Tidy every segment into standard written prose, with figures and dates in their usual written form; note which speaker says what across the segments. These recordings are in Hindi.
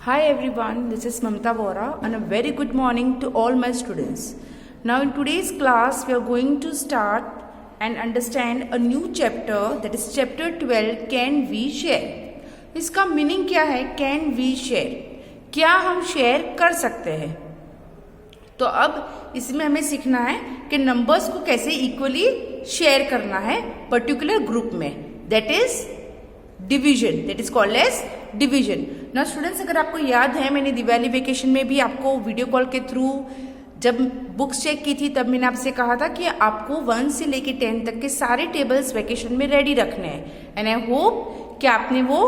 Speaker 1: Hi everyone, this is Mamta Vora and a very good morning to all my students. Now in today's class we are going to start and understand a new chapter, that is chapter 12, Can we share? इसका मीनिंग क्या है? Can we share? क्या हम शेयर कर सकते हैं? तो अब इसमें हमें सीखना है कि नंबर्स को कैसे इक्वली शेयर करना है पर्टिकुलर ग्रुप में, that is division, that is called as division. ना स्टूडेंट्स, अगर आपको याद है मैंने दिवाली वेकेशन में भी आपको वीडियो कॉल के थ्रू जब बुक्स चेक की थी तब मैंने आपसे कहा था कि आपको 1 से लेके 10 तक के सारे टेबल्स वेकेशन में रेडी रखने हैं. एंड आई होप कि आपने वो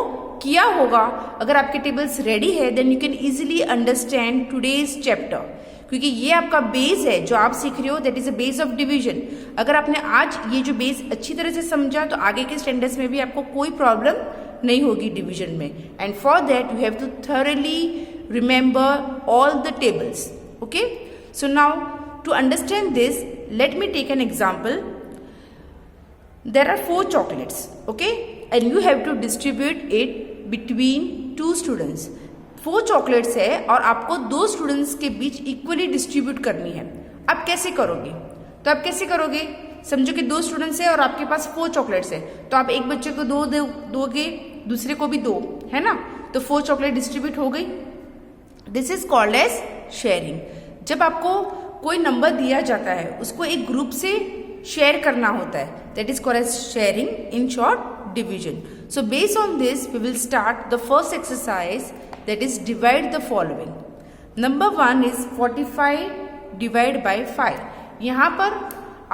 Speaker 1: किया होगा. अगर आपके टेबल्स रेडी है then you can easily understand today's chapter, क्योंकि ये आपका बेस है जो आप सीख रहे हो, that is a base of division. अगर आपने आज ये जो बेस अच्छी तरह से समझा तो आगे के स्टैंडर्ड्स में भी आपको कोई प्रॉब्लम नहीं होगी डिवीजन में. And for that you have to thoroughly remember all the tables. Okay, so now to understand this let me take an example. There are 4 chocolates, okay, and you have to distribute it between 2 students. 4 chocolates है और आपको 2 स्टूडेंट्स के बीच इक्वली डिस्ट्रीब्यूट करनी है. आप कैसे करोगे? तो आप कैसे करोगे? समझो कि 2 स्टूडेंट्स है और आपके पास 4 चॉकलेट्स है, तो आप एक बच्चे को 2 दोगे, दूसरे को भी 2, है ना. तो 4 चॉकलेट डिस्ट्रीब्यूट हो गई. This is called as sharing. जब आपको कोई नंबर दिया जाता है उसको एक ग्रुप से शेयर करना होता है, that is called as sharing, in short division. So based on this we will start the first exercise, that is divide the following. Number 1 is 45 divide by 5. यहाँ पर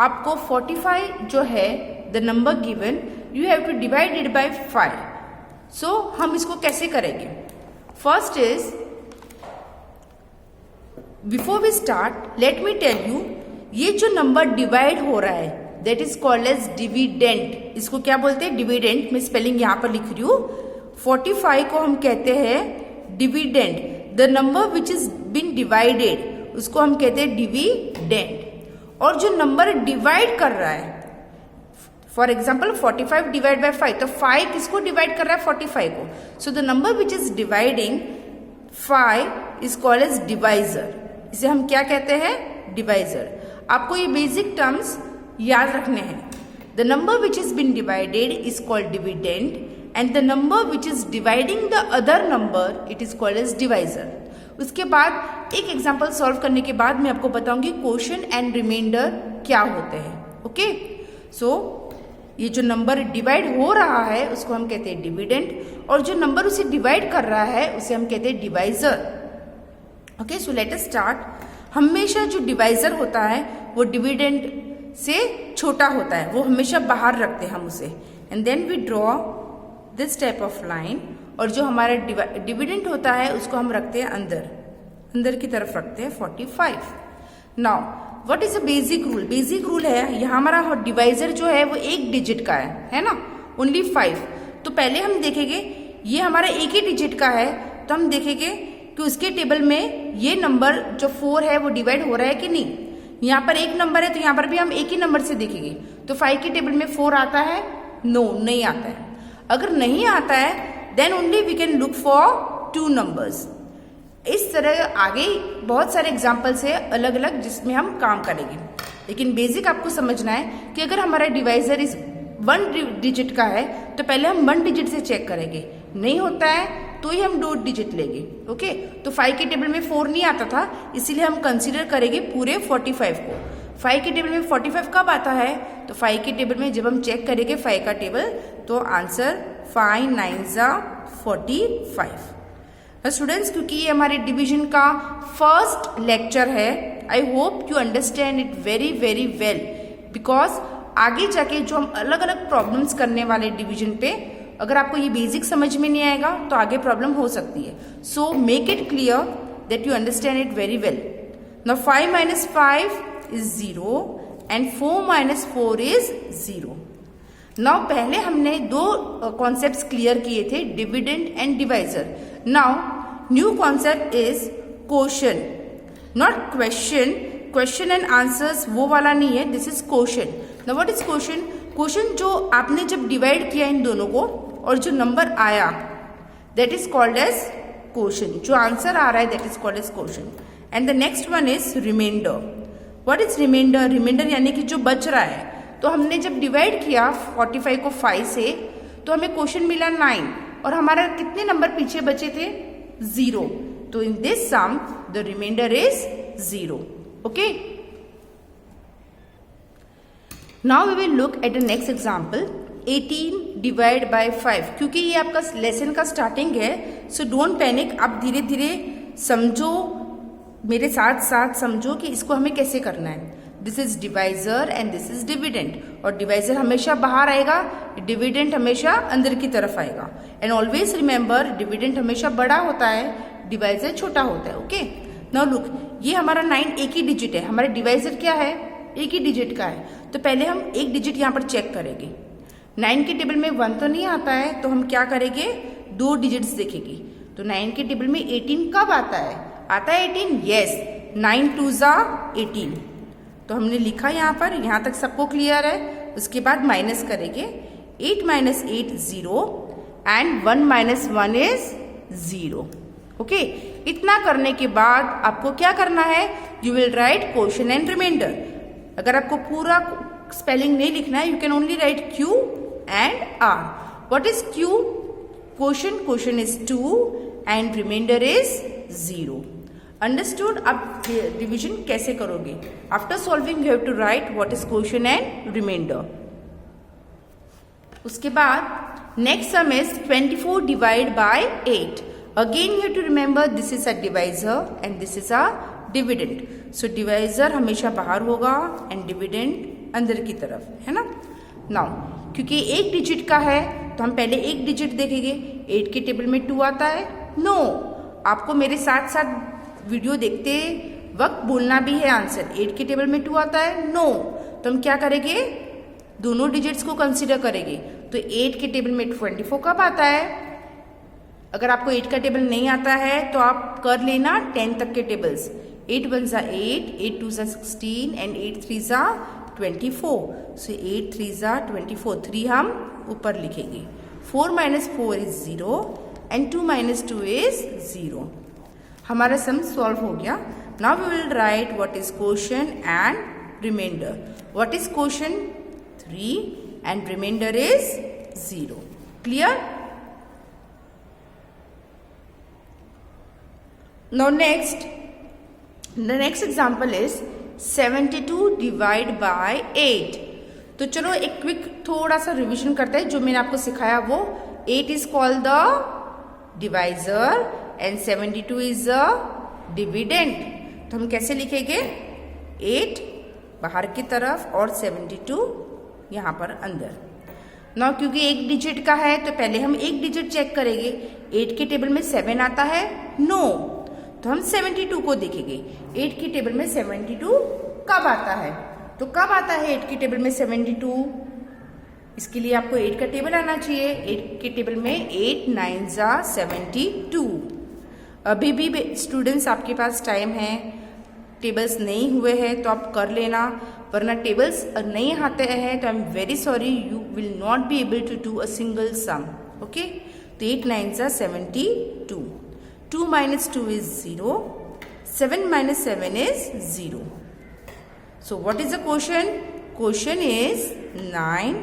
Speaker 1: आपको 45 जो है the number given you have to divide it by 5. So हम इसको कैसे करेंगे? First is before we start let me tell you, ये जो नंबर डिवाइड हो रहा है that is called as dividend. इसको क्या बोलते हैं? डिविडेंड. मैं स्पेलिंग यहां पर लिख रही हूं. 45 को हम कहते हैं dividend. The number which is been divided उसको हम कहते हैं डिविडेंड. और जो नंबर डिवाइड कर रहा है, फॉर एग्जाम्पल 45 डिवाइड बाय 5, तो 5 किसको डिवाइड कर रहा है? 45 को. So the number which is dividing 5 is called as divisor. इसे हम क्या कहते हैं? डिवाइजर. आपको ये बेसिक टर्म्स याद रखने हैं. The number which is been divided is called dividend and the number which is dividing the other number it is called as divisor. उसके बाद एक एग्जांपल सॉल्व करने के बाद मैं आपको बताऊंगी क्वोशंट एंड रिमाइंडर क्या होते हैं. ओके, सो ये जो नंबर डिवाइड हो रहा है उसको हम कहते हैं डिविडेंड, और जो नंबर उसे डिवाइड कर रहा है उसे हम कहते हैं divisor. Okay, so let us start. हमेशा जो डिवाइजर होता है वो डिविडेंड से छोटा होता है, वो हमेशा बाहर रखते हैं हम उसे. And then we draw this type of line, और जो हमारा डिविडेंड होता है उसको हम रखते हैं अंदर की तरफ रखते हैं 45. Now what is a basic rule? Basic rule है यहाँ हमारा डिवाइजर जो है वो 1 डिजिट का है ना, ओनली 5. तो पहले हम देखेंगे ये हमारा एक ही डिजिट का है, तो हम देखेंगे कि उसके टेबल में ये नंबर जो 4 है वो डिवाइड हो रहा है कि नहीं. यहाँ पर एक नंबर है तो यहाँ पर भी हम एक ही नंबर से देखेंगे. तो 5 के टेबल में 4 आता है? नो, नहीं आता है. अगर नहीं आता है then only we can look for 2 numbers. इस तरह आगे बहुत सारे एग्जाम्पल्स है अलग अलग जिसमें हम काम करेंगे. लेकिन बेसिक आपको समझना है कि अगर हमारा डिवाइजर इस 1 डिजिट का है तो पहले हम 1 डिजिट से चेक करेंगे. नहीं होता है तो ही हम 2 डिजिट लेंगे. ओके, तो 5 के टेबल में 4 नहीं आता था, इसीलिए हम कंसीडर करेंगे पूरे 45 को. 5 के टेबल में 45 कब आता है? तो 5 के टेबल में जब हम चेक करेंगे 5 का टेबल तो आंसर 5 9 45. स्टूडेंट्स, क्योंकि ये हमारे डिवीजन का फर्स्ट लेक्चर है, I hope you understand it very very well, because आगे जाके जो हम अलग अलग प्रॉब्लम्स करने वाले डिवीजन पे, अगर आपको ये बेसिक समझ में नहीं आएगा तो आगे प्रॉब्लम हो सकती है. So make it clear that you understand it very well. Now 5 minus 5 is 0 and 4 minus 4 is 0. Now पहले हमने 2 कॉन्सेप्ट्स क्लियर किए थे, dividend and divisor. Now new concept is quotient, not question. Question and answers वो वाला नहीं है, this is quotient. Now what is quotient? Quotient जो आपने जब डिवाइड किया इन दोनों को और जो नंबर आया that is called as quotient, जो आंसर आ रहा है that is called as quotient. And the next one is remainder. What is remainder? Remainder यानी कि जो बच रहा है. तो हमने जब डिवाइड किया 45 को 5 से तो हमें क्वेश्चन मिला 9 और हमारा कितने नंबर पीछे बचे थे? 0. तो in this sum the remainder is 0. Okay. Now we will look at the next example. 18 divide by 5. क्योंकि ये आपका लेसन का स्टार्टिंग है, सो डोंट पैनिक. आप धीरे धीरे समझो, मेरे साथ साथ समझो कि इसको हमें कैसे करना है. This is divisor and this is dividend. और डिवाइजर हमेशा बाहर आएगा, डिविडेंड हमेशा अंदर की तरफ आएगा. एंड ऑलवेज रिमेंबर, डिविडेंड हमेशा बड़ा होता है, डिवाइजर छोटा होता है. ओके. नाउ लुक, ये हमारा 9 एक ही डिजिट है. हमारा डिवाइजर क्या है? एक ही डिजिट का है. तो पहले हम एक डिजिट यहाँ पर चेक करेंगे. 9 के टेबल में 1 तो नहीं आता है, तो हम क्या करेंगे? 2 डिजिट्स देखेंगे. तो 9 के टेबल में 18 कब आता है? आता है 18? यस. 9 2 ज़ा 18. तो हमने लिखा यहाँ पर, यहाँ तक सबको क्लियर है. उसके बाद माइनस करेंगे. 8 minus 8 0 and 1 minus 1 is 0. Okay. इतना करने के बाद आपको क्या करना है? You will write quotient and remainder. अगर आपको पूरा स्पेलिंग नहीं लिखना है, you can only write Q and R. What is Q? Quotient. Quotient is 2 and remainder is 0. Understood? अब डिवीजन कैसे करोगे? After solving you have to write what is quotient and remainder. उसके बाद next sum is 24 divided by 8. Again you have to remember this is a divisor and this is a dividend. So divisor हमेशा बाहर होगा and dividend अंदर की तरफ, है ना. नाउ क्योंकि एक डिजिट का है तो हम पहले एक डिजिट देखेंगे. 8 के टेबल में 2 आता है? नो. आपको मेरे साथ साथ वीडियो देखते वक्त बोलना भी है आंसर. 8 के टेबल में 2 आता है? नो. तो हम क्या करेंगे? दोनों डिजिट्स को कंसीडर करेंगे. तो 8 के टेबल में 24 कब आता है? अगर आपको 8 का टेबल नहीं आता है तो आप कर लेना 10 तक के टेबल्स. 8 1 ज़ा 8, 8 2 ज़ा 16 एंड 8 3 ज़ा 24. So 8 3 ज़ा 24. 3 हम ऊपर लिखेंगे. 4 minus 4 is 0 and 2 minus 2 is 0. हमारा सम सॉल्व हो गया. Now we will write what is quotient and remainder. What is quotient? 3 and remainder is 0. Clear? Now next, the next example is 72 divide by 8. तो चलो एक क्विक थोड़ा सा रिवीजन करते हैं. जो मैंने आपको सिखाया वो 8 is called the divisor and 72 is the dividend. तो हम कैसे लिखेंगे? 8 बाहर की तरफ और 72 यहाँ पर अंदर. ना क्योंकि एक डिजिट का है तो पहले हम एक डिजिट चेक करेंगे. 8 के टेबल में 7 आता है? नो. तो हम 72 को देखेंगे. 8 की टेबल में 72 कब आता है? तो कब आता है 8 की टेबल में 72? इसके लिए आपको 8 का टेबल आना चाहिए. 8 के टेबल में 8 9 ज़ा 72. अभी भी स्टूडेंट्स आपके पास टाइम है. टेबल्स नहीं हुए हैं तो आप कर लेना, वरना टेबल्स नहीं आते हैं तो I am very sorry, you will not be able to do a single sum. Okay. तो 8 9 ज़ा 72. 2 minus 2 is 0. 7 minus 7 is 0. So what is the quotient? Quotient is 9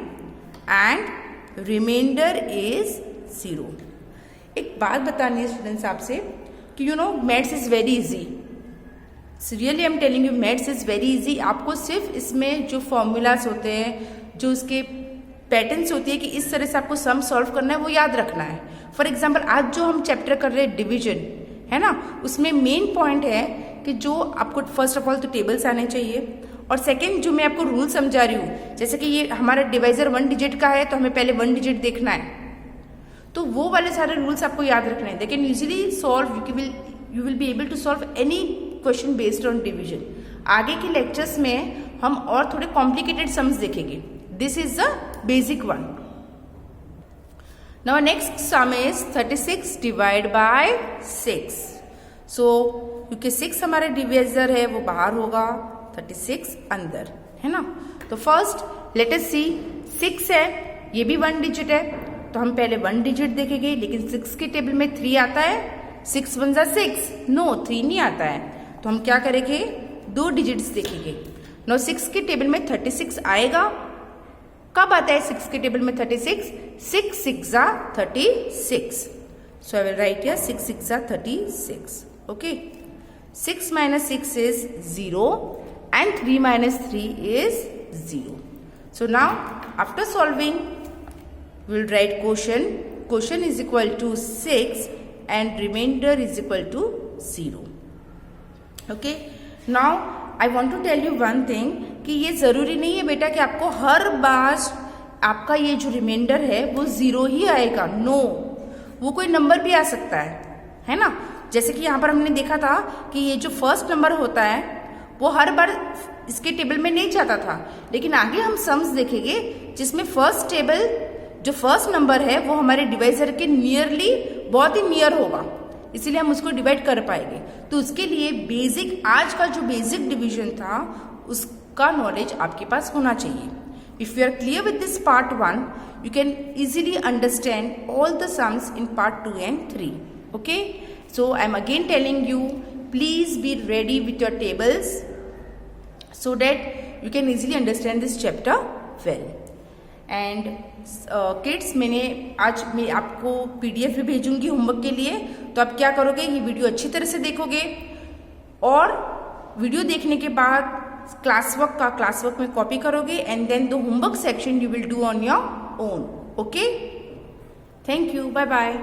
Speaker 1: and remainder is 0. एक बात बतानी है स्टूडेंट्स आपसे कि you know maths is very easy. So really I'm telling you maths is very easy. आपको सिर्फ इसमें जो फॉर्मूलाज होते हैं, जो उसके पैटर्न्स होती है कि इस तरह से आपको सम सॉल्व करना है, वो याद रखना है. फॉर एग्जाम्पल आज जो हम चैप्टर कर रहे हैं डिवीजन, है ना, उसमें मेन पॉइंट है कि जो आपको फर्स्ट ऑफ ऑल तो टेबल्स आने चाहिए, और सेकंड जो मैं आपको रूल समझा रही हूँ, जैसे कि ये हमारा डिवाइजर 1 डिजिट का है तो हमें पहले 1 डिजिट देखना है, तो वो वाले सारे रूल्स आपको याद रखने हैं. They can usually solve, you will be able to solve any question based on division. आगे के लेक्चर्स में हम और थोड़े कॉम्प्लिकेटेड सम्स देखेंगे. This is the basic one. Now next sum is 36 divided by 6. So क्योंकि 6 हमारा डिवाइजर है वो बाहर होगा, 36 अंदर, है ना. तो फर्स्ट लेट अस सी, 6 है, ये भी 1 डिजिट है तो हम पहले 1 डिजिट देखेंगे. लेकिन 6 के टेबल में 3 आता है? 6 1 जा 6, नो 3 नहीं आता है, तो हम क्या करेंगे, 2 डिजिट्स देखेंगे। नो 6 के टेबल में 36 आएगा। कब आता है 6 के टेबल में 36? 6 6 जा 36। सो आई विल राइट हियर 6 6 जा 36। Okay, 6 minus 6 is 0 and 3 minus 3 is 0. So now after solving we will write quotient. Quotient is equal to 6 and remainder is equal to 0. Okay, now I want to tell you one thing कि ये ज़रूरी नहीं है बेटा कि आपको हर बार आपका ये जो रिमाइंडर है वो 0 ही आएगा। नो, वो कोई नंबर भी आ सकता है ना। जैसे कि यहाँ पर हमने देखा था कि ये जो फर्स्ट नंबर होता है वो हर बार इसके टेबल में नहीं जाता था, लेकिन आगे हम सम्स देखेंगे जिसमें जो फर्स्ट नंबर है वो हमारे डिवाइजर के नियरली, बहुत ही नियर होगा, इसीलिए हम उसको डिवाइड कर पाएंगे। तो उसके लिए बेसिक, आज का जो बेसिक डिवीजन था उसका नॉलेज आपके पास होना चाहिए। If you are clear with this part 1, you can easily understand all the sums in part 2 and 3. Okay, so I am again telling you, please be ready with your tables so that you can easily understand this chapter well. And kids, आज मैं आपको PDF भी भेजूंगी होमवर्क के लिए, तो आप क्या करोगे, ये वीडियो अच्छी तरह से देखोगे और वीडियो देखने के बाद क्लास वर्क में कॉपी करोगे and then the homework section you will do on your own. Okay, thank you, bye bye.